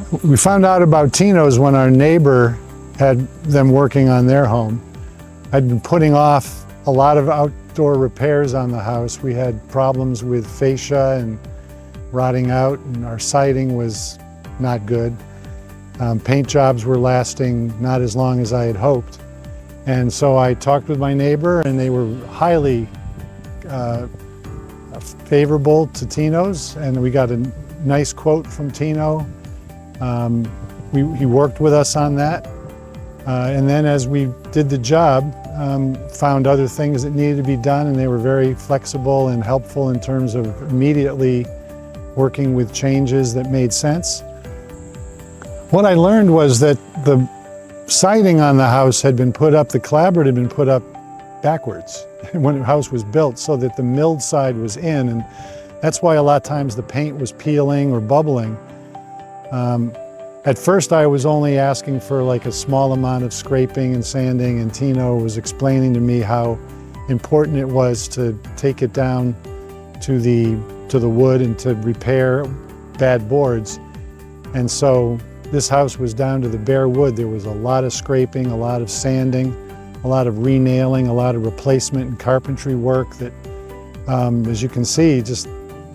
We found out about TINOS when our neighbor had them working on their home. I'd been putting off a lot of outdoor repairs on the house. We had problems with fascia and rotting out, and our siding was not good. Paint jobs were lasting not as long as I had hoped. And so I talked with my neighbor, and they were highly favorable to TINOS, and we got a nice quote from Tino. He worked with us on that. And then as we did the job, found other things that needed to be done, and they were very flexible and helpful in terms of immediately working with changes that made sense. What I learned was that the siding on the house had been put up, the clapboard had been put up backwards when the house was built, so that the milled side was in, and that's why a lot of times the paint was peeling or bubbling. At first I was only asking for like a small amount of scraping and sanding, and Tino was explaining to me how important it was to take it down to the wood and to repair bad boards. And so this house was down to the bare wood. There was a lot of scraping, a lot of sanding, a lot of re-nailing, a lot of replacement and carpentry work that, as you can see, just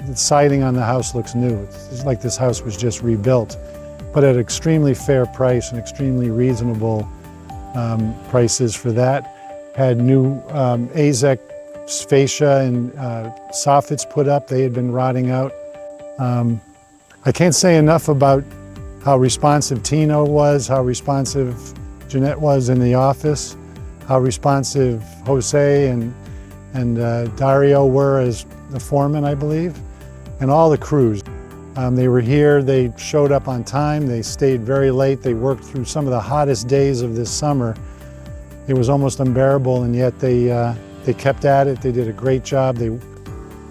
the siding on the house looks new. It's like this house was just rebuilt, but at extremely fair price and extremely reasonable prices for that. Had new AZEK fascia and soffits put up. They had been rotting out. I can't say enough about how responsive Tino was, how responsive Jeanette was in the office, how responsive Jose and Dario were as the foreman, I believe, and all the crews. They were here, they showed up on time, they stayed very late, they worked through some of the hottest days of this summer. It was almost unbearable, and yet they kept at it. They did a great job.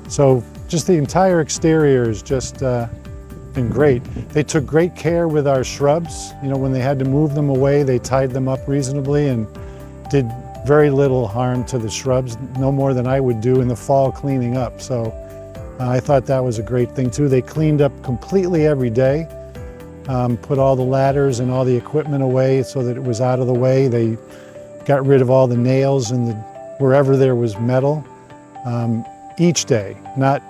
So just the entire exterior has just been great. They took great care with our shrubs. You know, when they had to move them away, they tied them up reasonably and did very little harm to the shrubs, no more than I would do in the fall cleaning up. So I thought that was a great thing too. They cleaned up completely every day, put all the ladders and all the equipment away so that it was out of the way. They got rid of all the nails and wherever there was metal each day, not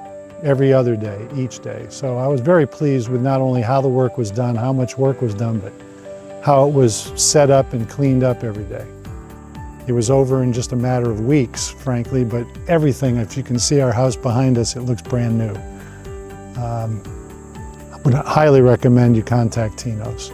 every other day, each day. So I was very pleased with not only how the work was done, how much work was done, but how it was set up and cleaned up every day. It was over in just a matter of weeks, frankly, but everything, if you can see our house behind us, it looks brand new. I would highly recommend you contact TINOS.